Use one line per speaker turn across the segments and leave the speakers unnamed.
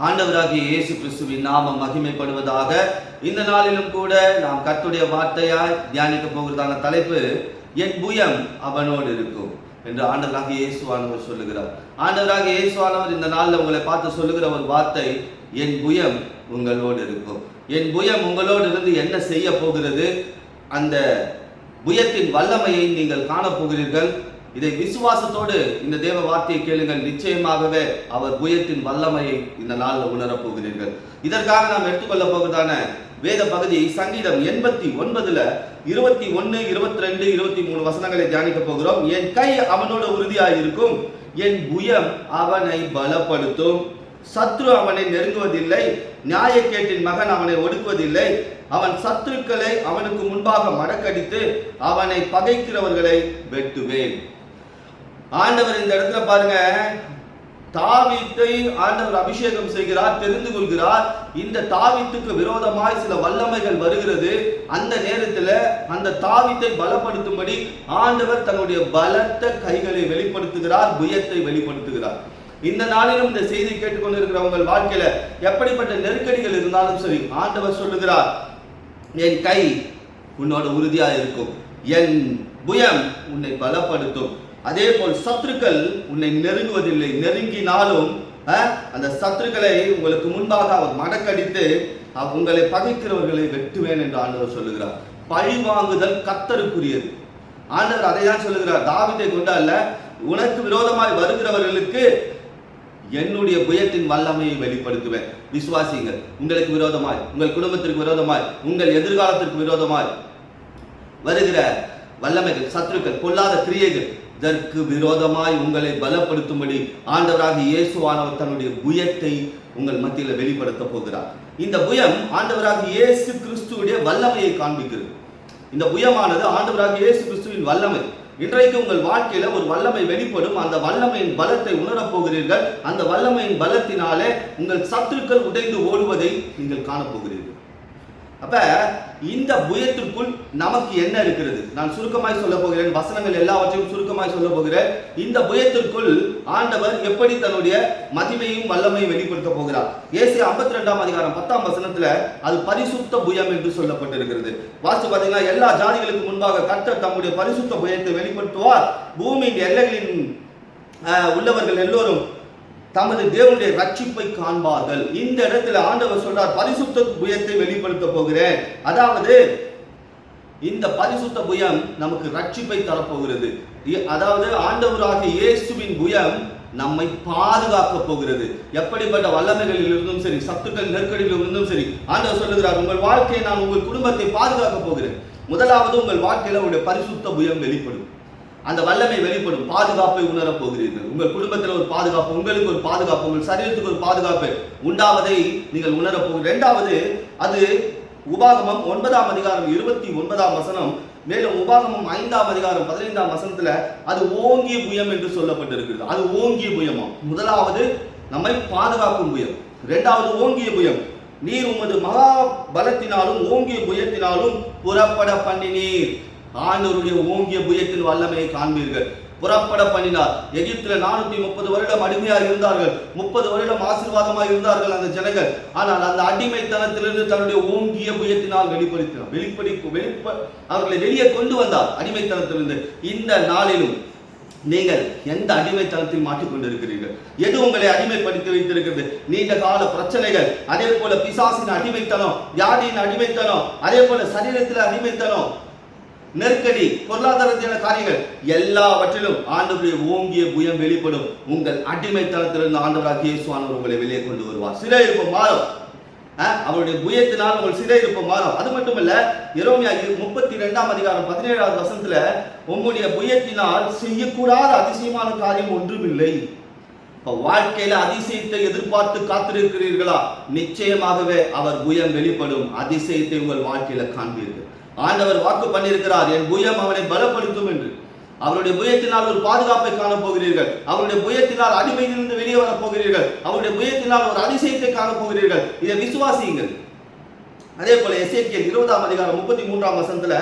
ஆண்டவராகிய இயேசு கிறிஸ்துவின் நாமம் மகிமைப்படுவதாக. இந்த நாளிலும் கூட நாம் கர்த்தருடைய வார்த்தையாய் தியானிக்க போகிறதான தலைப்பு, என் புயம் அவனோடு இருக்கும் என்று ஆண்டவராகிய இயேசுவானவர் சொல்லுகிறார். ஆண்டவராகிய இயேசுவானவர் இந்த நாளில் உங்களை பார்த்து சொல்லுகிற ஒரு வார்த்தை, என் புயம் உங்களோடு இருக்கும். என் புயம் உங்களோடு இருந்து என்ன செய்ய போகிறது? அந்த புயத்தின் வல்லமையை நீங்கள் காணப்போகிறீர்கள். இதை விசுவாசத்தோடு இந்த தேவ வார்த்தையை கேளுங்கள். நிச்சயமாகவே அவர் புயத்தின் வல்லமையை இந்த நாளில் உணரப் போகிறீர்கள். இதற்காக நாம் எடுத்துக்கொள்ள போவதான வேத பகுதி சங்கீதம் 89 21, 22, 23 வசனங்களை தியானிக்க போகிறோம். என் கை அவனோடு உறுதியாக இருக்கும், என் புயம் அவனை பலப்படுத்தும், சத்ரு அவனை நெருங்குவதில்லை, நியாயக்கேட்டின் மகன் அவனை ஒடுக்குவதில்லை, அவன் சத்துருக்களை அவனுக்கு முன்பாக மடக்கடித்து அவனை பகைக்கிறவர்களை வெட்டுவேன். ஆண்டவர் இந்த இடத்துல பாருங்க, தாவீதை ஆண்டவர் அபிஷேகம் செய்கிறார், தெரிந்து கொள்கிறார். இந்த தாவீதுக்கு விரோதமாய் சில வல்லமைகள் வருகிறது. அந்த நேரத்தில் அந்த தாவீதை பலப்படுத்தும்படி ஆண்டவர் தன்னுடைய பலத்த கைகளை வெளிப்படுத்துகிறார், புயத்தை வெளிப்படுத்துகிறார். இந்த நாளிலும் இந்த செய்தி கேட்டுக்கொண்டிருக்கிற உங்கள் வாழ்க்கையில எப்படிப்பட்ட நெருக்கடிகள் இருந்தாலும் சரி, ஆண்டவர் சொல்லுகிறார், என் கை உன்னோட உறுதியா இருக்கும், என் புயம் உன்னை பலப்படுத்தும். அதே போல் சத்துருக்கள் உன்னை நெருங்குவதில்லை, நெருங்கினாலும் அந்த சத்துருக்களை உங்களுக்கு முன்பாக அவர் மடக்கடித்து உங்களை பகைக்கிறவர்களை வெட்டுவேன் என்று ஆண்டவர் சொல்லுகிறார். பழி வாங்குதல் கர்த்தருக்குரியது. ஆண்டவர் அதை தான் சொல்லுகிறார், தாவீதை கொண்டு அல்ல, உனக்கு விரோதமாய் வருகிறவர்களுக்கு என்னுடைய புயத்தின் வல்லமையை வெளிப்படுத்துவேன். விசுவாசிங்கள். உங்களுக்கு விரோதமாய், உங்கள் குடும்பத்திற்கு விரோதமாய், உங்கள் எதிர்காலத்திற்கு விரோதமாய் வருகிற வல்லமைகள், சத்துருக்கள், பொல்லாத கிரியைகள், இதற்கு விரோதமாய் உங்களை பலப்படுத்தும்படி ஆண்டவராகிய இயேசுவானவர் தன்னுடைய புயத்தை உங்கள் மத்தியில் வெளிப்படுத்த போகிறார். இந்த புயம் ஆண்டவராகிய இயேசு கிறிஸ்துவுடைய வல்லமையை காண்பிக்கிறது. இந்த புயமானது ஆண்டவராகிய இயேசு கிறிஸ்துவின் வல்லமை. இன்றைக்கு உங்கள் வாழ்க்கையில ஒரு வல்லமை வெளிப்படும். அந்த வல்லமையின் பலத்தை உணரப் போகிறீர்கள். அந்த வல்லமையின் பலத்தினாலே உங்கள் சத்துருக்கள் உடைந்து ஓடுவதை நீங்கள் காணப்போகிறீர்கள். அப்ப இந்த புயத்திற்குள் நமக்கு என்ன இருக்கிறது? நான் சுருக்கமாய் சொல்ல போகிறேன், வசனங்கள் எல்லாவற்றையும் சுருக்கமாய் சொல்ல போகிறேன். இந்த புயத்திற்குள் ஆண்டவர் எப்படி தன்னுடைய மகிமையும் வல்லமையும் வெளிப்படுத்த போகிறார். ஏசாயா 52 அதிகாரம் 10 வசனத்துல அது பரிசுத்த புயம் என்று சொல்லப்பட்டிருக்கிறது. வாசித்து பார்த்தீங்கன்னா, எல்லா ஜாதிகளுக்கு முன்பாக கர்த்தர் தம்முடைய பரிசுத்த புயத்தை வெளிப்படுத்துவார், பூமியின் எல்லைகளின் உள்ளவர்கள் எல்லோரும் தமது தேவனுடைய ரட்சிப்பை காண்பார்கள். இந்த இடத்துல ஆண்டவர் சொல்றார், பரிசுத்த புயத்தை வெளிப்படுத்த போகிறேன். அதாவது இந்த பரிசுத்த புயம் நமக்கு ரட்சிப்பை தரப்போகிறது. அதாவது ஆண்டவராகிய இயேசுவின் புயம் நம்மை பாதுகாக்க போகிறது. எப்படிப்பட்ட வல்லமைகளில் இருந்தும் சரி, சத்துக்கள் நெருக்கடியில் இருந்தும் சரி, ஆண்டவர் சொல்லுகிறார், உங்கள் வாழ்க்கையை நான் உங்கள் குடும்பத்தை பாதுகாக்க போகிறேன். முதலாவது உங்கள் வாழ்க்கையில உங்களுடைய பரிசுத்த புயம் வெளிப்படும், அந்த வல்லமை வெளிப்படும், பாதுகாப்பை உணரப் போகிறீர்கள். உங்கள் குடும்பத்தில் ஒரு பாதுகாப்பு, உங்களுக்கு ஒரு பாதுகாப்பு, உங்கள் சரீரத்துக்கு ஒரு பாதுகாப்பு உண்டாவதை நீங்கள் உணரப் போகிறீர்கள். இரண்டாவது, அது உபாகமம் 9 அதிகாரம் 29 வசனம், மேலும் உபாகமம் 5 அதிகாரம் 15 வசனத்துல அது ஓங்கிய புயம் என்று சொல்லப்பட்டிருக்கிறது. அது ஓங்கிய புயமா? முதலாவது நம்மை பாதுகாக்கும் புயம், இரண்டாவது ஓங்கிய புயம். நீர் உமது மகா பலத்தினாலும் ஓங்கிய புயத்தினாலும் புறப்பட பண்ணினீர். ஆண்டவருடைய ஓங்கிய புயத்தின் வல்லமையை காண்பீர்கள். புறப்பட பண்ணினார். எகிப்தில 430 வருடம் அடிமையாக இருந்தார்கள். 30 வருடம் ஆசீர்வாதமாக இருந்தார்கள் அந்த ஜனங்கள். ஆனால் அந்த அடிமைத்தனத்திலிருந்து தன்னுடைய ஓங்கிய புயத்தினால் அவர்களை வெளியே கொண்டு வந்தார் அடிமைத்தனத்திலிருந்து. இந்த நாளிலும் நீங்கள் எந்த அடிமைத்தனத்தில் மாட்டிக்கொண்டிருக்கிறீர்கள்? எது உங்களை அடிமைப்படுத்தி வைத்திருக்கிறது? நீண்ட கால பிரச்சனைகள், அதே போல பிசாசின் அடிமைத்தனம், வியாதியின் அடிமைத்தனம், அதே போல சரீரத்தில் அடிமைத்தனம், நெருக்கடி, பொருளாதாரத்தின காரியங்கள், எல்லாவற்றிலும் ஆண்டவருடைய ஓங்கிய புயம் வெளிப்படும். உங்கள் அடிமைத்தனத்திலிருந்து ஆண்டவராகிய இயேசுவானவர் உங்களை வெளியே கொண்டு வருவார். சிறையிருப்பு மாறும். அவருடைய புயத்தினால் உங்கள் சிறையிருப்பு மாறும். அது மட்டுமல்ல, எரேமியா 32 அதிகாரம் 17 வசனத்துல, உங்களுடைய புயத்தினால் செய்யக்கூடாத அதிசயமான காரியம் ஒன்றுமில்லை. வாழ்க்கையில அதிசயத்தை எதிர்பார்த்து காத்திருக்கிறீர்களா? நிச்சயமாகவே அவர் புயம் வெளிப்படும். அதிசயத்தை உங்கள் வாழ்க்கையில காண்பீர்கள். ஆண்டவர் வாக்கு பண்ணியிருக்கிறார், என் புயம் அவனை பலப்படுத்தும் என்று. அவருடைய புயத்தினால் ஒரு பாதுகாப்பை காணப்போகிறீர்கள். அவருடைய புயத்தினால் அடிமையிலிருந்து வெளியே வரப் போகிறீர்கள். அவருடைய புயத்தினால் ஒரு அதிசயத்தை காணப்போகிறீர்கள். இதை விசுவாசியுங்கள். அதே போல எசேக்கியேல் 20 அதிகாரம் 33 வசனத்துல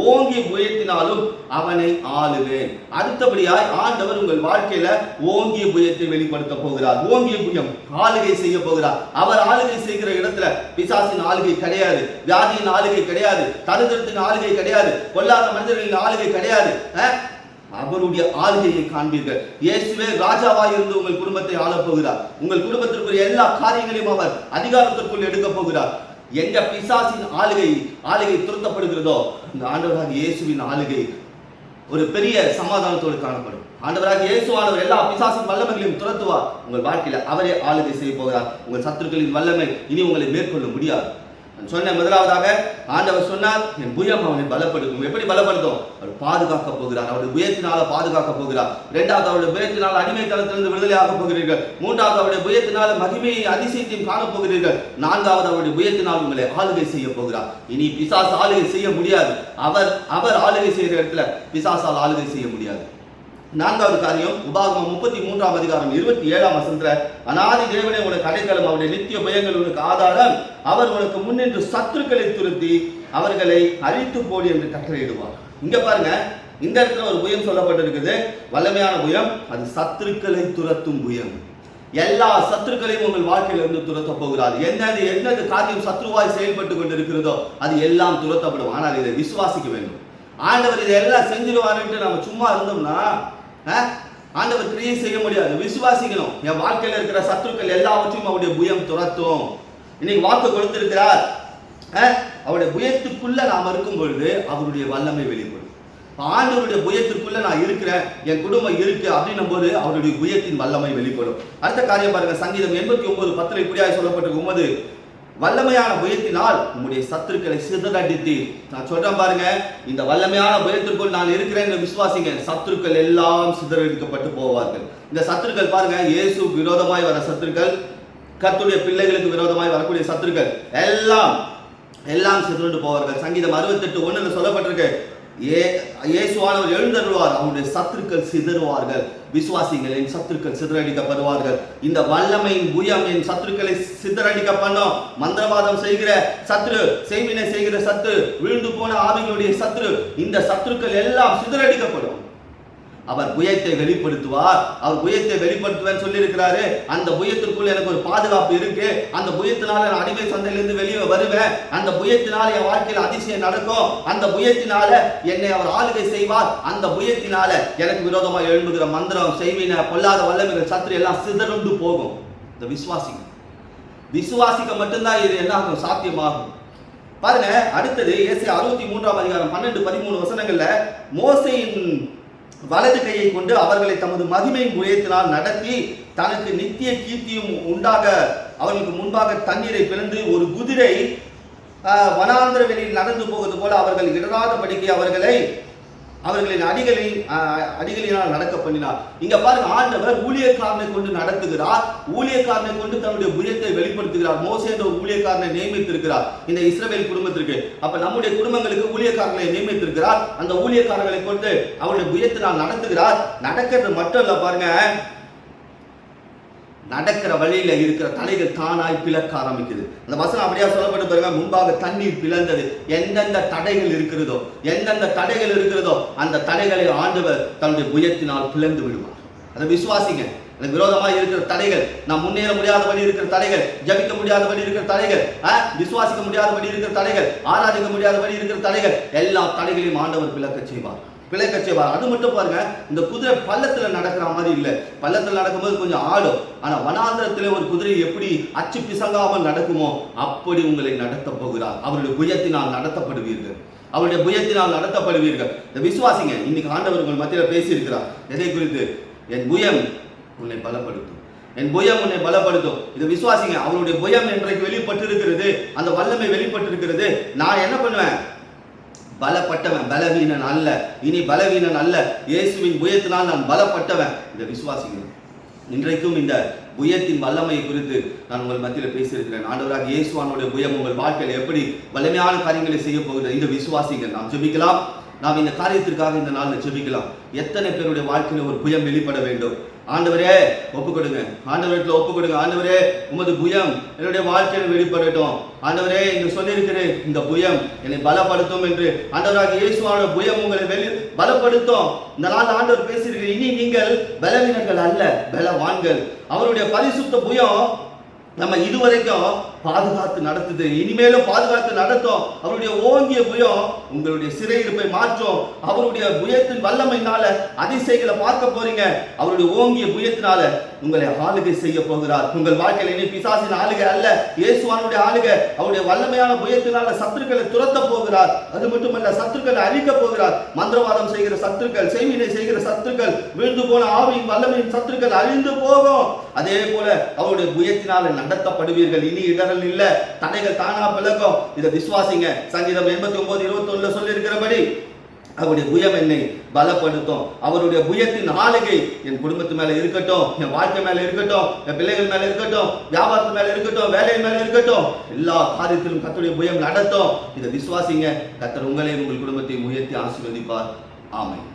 ஓங்கிய புயத்தினாலும் அவனை ஆளுவேன். அடுத்தபடியாய் ஆண்டவர் உங்கள் வாழ்க்கையில ஓங்கிய புயத்தை வெளிப்படுத்த போகிறார். ஓங்கிய புயம் ஆளுகை செய்ய போகிறார். அவர் ஆளுகை செய்கிற இடத்துல பிசாசின் ஆளுகை கிடையாது, வியாதியின் ஆளுகை கிடையாது, தரித்திரத்தின் ஆளுகை கிடையாது, பொல்லாத மனிதர்களின் ஆளுகை கிடையாது. அவருடைய ஆளுகையை காண்பீர்கள். இயேசுவே ராஜாவாய் இருந்து உங்கள் குடும்பத்தை ஆளப் போகிறார். உங்கள் குடும்பத்திற்குரிய எல்லா காரியங்களையும் அவர் அதிகாரத்திற்குள் எடுக்க போகிறார். எங்க பிசாசின் ஆளுகை துரத்தப்படுகிறதோ இந்த ஆண்டவராக இயேசுவின் ஆளுகை ஒரு பெரிய சமாதானத்தோடு காணப்படும். ஆண்டவராக இயேசுவானவர் எல்லா பிசாசின் வல்லமைகளையும் துரத்துவார். உங்கள் வாழ்க்கையில அவரே ஆளுகை செய்ய போகிறார். உங்கள் சத்துருக்களின் வல்லமை இனி உங்களை மேற்கொள்ள முடியாது. சொன்ன முதலாவதாக ஆண்டவர் சொன்னார், என் புயம் அவனை பலப்படுத்தும். எப்படி பலப்படுத்தும்? அவர் பாதுகாக்க போகிறார். அவருடைய புயத்தினால பாதுகாக்க போகிறார். இரண்டாவது, அவருடைய புயத்தினால் அடிமைத்தனத்திலிருந்து விடுதலை ஆக போகிறீர்கள். மூன்றாவது, அவருடைய புயத்தினால் மகிமையை அதிசயத்தையும் காணப்போகிறீர்கள். நான்காவது, அவருடைய புயத்தினால் உங்களை ஆளுகை செய்ய போகிறார். இனி பிசாசு ஆளுகை செய்ய முடியாது. அவர் ஆளுகை செய்கிற இடத்துல பிசாசால் ஆளுகை செய்ய முடியாது. நான்காவது காரியம், உபாகமம் 33ஆம் அதிகாரம் 27ஆம் வசனத்துல, அநாதி தேவனே உனக்கு அடைக்கலம், அவருடைய நித்திய பயங்கள் உனக்கு ஆதாரம், அவர் உனக்கு முன்னின்று சத்துருக்களை துரத்தி அவர்களை அழித்து போடு என்று கட்டளையிடுவார். இங்க பாருங்க, இந்த இடத்துல ஒரு புயம் சொல்லப்பட்டிருக்குது, வல்லமையான புயம். அது சத்துருக்களை துரத்தும் புயம். எல்லா சத்துருக்களையும் உங்கள் வாழ்க்கையிலிருந்து துரத்த போகிறார். எந்தெந்த காரியம் சத்ருவாய் செயல்பட்டு கொண்டிருக்கிறதோ அது எல்லாம் துரத்தப்படும். ஆனால் இதை விசுவாசிக்க வேண்டும். ஆண்டவர் இதை எல்லாம் செஞ்சிருவாருன்ட்டு நம்ம சும்மா இருந்தோம்னா ஆண்டவர் கிரியை செய்ய முடியாது. விசுவாசிக்கணும். என் வாழ்க்கையில் இருக்கிற சத்துருக்கள் எல்லாவற்றையும் அவருடைய புயம் துரத்தும். இன்னைக்கு வாக்கு கொடுத்திருக்கிறார். அவருடைய புயத்துக்குள்ள நாம் இருக்கும் பொழுது அவருடைய வல்லமை வெளிப்படும். ஆண்டவருடைய புயத்திற்குள்ள நான் இருக்கிறேன், என் குடும்பம் இருக்கு அப்படின்னும் போது அவருடைய புயத்தின் வல்லமை வெளிப்படும். அடுத்த காரியம் பாருங்க, சங்கீதம் 89:10 இப்படியாக சொல்லப்பட்டிருக்கும், வல்லமையான புயத்தினால் உங்களுடைய சத்துருக்களை சிதறடித்து. நான் சொல்றேன் பாருங்க, இந்த வல்லமையான புயத்திற்குள் நான் இருக்கிறேன் விசுவாசிங்க, சத்துருக்கள் எல்லாம் சிதறடிக்கப்பட்டு போவார்கள். இந்த சத்துருக்கள் பாருங்க, இயேசுக்கு விரோதமாய் வர சத்துருக்கள், கர்த்தருடைய பிள்ளைகளுக்கு விரோதமாய் வரக்கூடிய சத்துருக்கள் எல்லாம் சிதறண்டு போவார்கள். சங்கீதம் 68:1 சொல்லப்பட்டிருக்கு, இயேசுவானவர் எழுந்தருள்வார், அவருடைய சத்துருக்கள் சிதறுவார்கள். விசுவாசிகள், என் சத்துருக்கள் சிதறடிக்கப்படுவார்கள். இந்த வல்லமையின் புயம் என் சத்துருக்களை சிதறடிக்க பண்ணும். மந்திரவாதம் செய்கிற சத்துரு, செய்வினை செய்கிற சத்துரு, விழுந்து போன ஆவிகளுடைய சத்துரு, இந்த சத்துருக்கள் எல்லாம் சிதறடிக்கப்படும். அவர் புயத்தை வெளிப்படுத்துவார். அவர் புயத்தை வெளிப்படுத்துவேன்னு சொல்லி இருக்கிறாரு. அந்த புயத்திற்குள் எனக்கு ஒரு பாதுகாப்பு இருக்கு. அந்த புயத்தினால நான் அடிமை சந்தையிலிருந்து வெளியே வருவேன். அந்த புயத்தினால என் வாழ்க்கையில் அதிசயம் நடக்கும். அந்த புயத்தினால என்னை அவர் ஆளுகை செய்வார். அந்த புயத்தினால எனக்கு விரோதமாக எழும்புகிற மந்திரம், செய்வின, பொல்லாத வல்லமைகள், சத்துரு எல்லாம் சிதறுண்டு போகும். இந்த விசுவாசிக்க மட்டும்தான் இது என்ன ஆகும், சாத்தியமாகும். பாருங்க, அடுத்தது ஏசாயா 63ஆம் அதிகாரம் 12-13 வசனங்கள்ல, மோசேயின் வலது கையை கொண்டு அவர்களை தமது மகிமையின் புயத்தினால் நடத்தி தனக்கு நித்திய கீர்த்தியும் உண்டாக அவர்களுக்கு முன்பாக தண்ணீரை பிளந்து ஒரு குதிரை வனாந்திர வெளியில் நடந்து போவது போல அவர்கள் இடராதபடிக்கு அவர்களின் அடிகளினால் நடக்க பண்ணினார். இங்க பாருங்க, ஆண்டவர் ஊழியக்காரனை கொண்டு நடத்துகிறார். ஊழியக்காரனை கொண்டு தன்னுடைய புயத்தை வெளிப்படுத்துகிறார். மோசே என்ற ஒரு ஊழியக்காரனை நியமித்திருக்கிறார் இந்த இஸ்ரவேல் குடும்பத்திற்கு. அப்ப நம்முடைய குடும்பங்களுக்கு ஊழியக்காரர்களை நியமித்திருக்கிறார். அந்த ஊழியக்காரர்களை கொண்டு அவருடைய புயத்தினால் நடத்துகிறார். நடக்கிறது மட்டும் இல்ல, பாருங்க, நடக்கிற வழியில இருக்கிற தடைகள் தானாய் பிளக்க ஆரம்பிக்குது. அந்த வசனம் அப்படியே சொல்லப்பட்டு பாருங்க, முன்பாக தண்ணீர் பிளந்தது. எந்தெந்த தடைகள் இருக்கிறதோ அந்த தடைகளை ஆண்டவர் தன்னுடைய புயத்தினால் பிளந்து விடுவார். அதை விசுவாசிங்க. எனக்கு விரோதமாக இருக்கிற தடைகள், நான் முன்னேற முடியாதபடி இருக்கிற தடைகள், ஜபிக்க முடியாதபடி இருக்கிற தடைகள், விசுவாசிக்க முடியாதபடி இருக்கிற தடைகள், ஆராதிக்க முடியாதபடி இருக்கிற தடைகள், எல்லா தடைகளையும் ஆண்டவர் பிளக்க செய்வார். அது மட்டும் பாருங்க, இந்த குதிரை பள்ளத்துல நடக்கிற மாதிரி இல்லை. பள்ளத்துல நடக்கும்போது கொஞ்சம் ஆடும். ஆனா வனாந்திரத்திலே ஒரு குதிரை எப்படி அச்சு பிசங்காமல் நடக்குமோ அப்படி உங்களை நடத்த போகிறார். அவருடைய புயத்தினால் நடத்தப்படுவீர்கள். இந்த விசுவாசிங்க. இன்னைக்கு ஆண்டவர் உங்கள் மத்தியில பேசி இருக்கிறார். எதை குறித்து? என் புயம் உன்னை பலப்படுத்தும். இதை விசுவாசிங்க. அவருடைய புயம் இன்றைக்கு வெளிப்பட்டு இருக்கிறது. அந்த வல்லமை வெளிப்பட்டு இருக்கிறது. நான் என்ன பண்ணுவேன்? பலப்பட்டவன், பலவீனன் அல்ல. இனி பலவீனன் அல்ல. இயேசுவின் புயத்தினால் நான் பலப்பட்டவன். இந்த விசுவாசிகள். இன்றைக்கும் இந்த புயத்தின் வல்லமையை குறித்து நான் உங்கள் மத்தியில் பேசியிருக்கிறேன். ஆண்டவராக இயேசுவானுடைய புயம் உங்கள் வாழ்க்கையில் எப்படி வலிமையான காரியங்களை செய்ய போகிறது. இந்த விசுவாசிகள் நாம் ஜெபிக்கலாம். நாம் இந்த காரியத்திற்காக இந்த நாளில் ஜெபிக்கலாம். எத்தனை பேருடைய வாழ்க்கையில் ஒரு புயம் வெளிப்பட வேண்டும். ஆண்டவரே ஒப்பு கொடுங்க, ஆண்டவரத்துல ஒப்பு கொடுங்க. ஆண்டவரே உமது புயம் என்னுடைய வாழ்க்கையில் வெளிப்படட்டும். ஆண்டவரே இங்கு சொல்லியிருக்கிற இந்த புயம் என்னை பலப்படுத்தும் என்று. ஆண்டவராக இயேசுவோட புயம் உங்களை பலப்படுத்தும். இந்த நாள் ஆண்டவர் பேசியிருக்கிற, இனி நீங்கள் பலவீனர்கள் அல்ல, பலவான்கள். அவருடைய பரிசுத்த புயம் நம்ம இதுவரைக்கும் பாதுகாத்து நடத்துது, இனிமேலும் பாதுகாத்து நடத்தும். அவருடைய ஓங்கிய புயம் உங்களுடைய சிறையிருப்பை மாற்றும். அவருடைய புயத்தின் வல்லமையினால அதிசயங்களை பார்க்க போறீங்க. அவருடைய ஓங்கிய புயத்தினால உங்களை ஆளுகை செய்ய போகிறார். உங்கள் வாழ்க்கையில் இனி பிசாசின் ஆளுகை அல்ல, இயேசுவானுடைய ஆளுகை. அவருடைய வல்லமையான புயத்தினால சத்துருக்களை துரத்த போகிறார். அது மட்டுமல்ல, சத்துருக்களை அழிக்க போகிறார். மந்திரவாதம் செய்கிற சத்துருக்கள், செய்வினை செய்கிற சத்துருக்கள், வீழ்ந்து போன ஆவியின் வல்லமையின் சத்துருக்கள் அழிந்து போகும். அதே போல அவருடைய புயத்தினால நடத்தப்படுவீர்கள். இனி இடரல் இல்ல, தடைகள் தானா விலகும். இதை விசுவாசிங்க. சங்கீதம் 89:21 சொல்லி இருக்கிறபடி அவருடைய புயம் என்னை பலப்படுத்தும். அவருடைய புயத்தின் ஆளுகை என் குடும்பத்து மேல இருக்கட்டும், என் வாழ்க்கை மேல இருக்கட்டும், என் பிள்ளைகள் மேல இருக்கட்டும், வியாபாரத்து மேல இருக்கட்டும், வேலை மேல இருக்கட்டும், எல்லா காரியத்திலும் கர்த்தருடைய புயம் நடத்தும். இதை விசுவாசிங்க. கர்த்தர் உங்களையும் உங்கள் குடும்பத்தையும் உயர்த்தி ஆசீர்வதிப்பார். ஆமென்.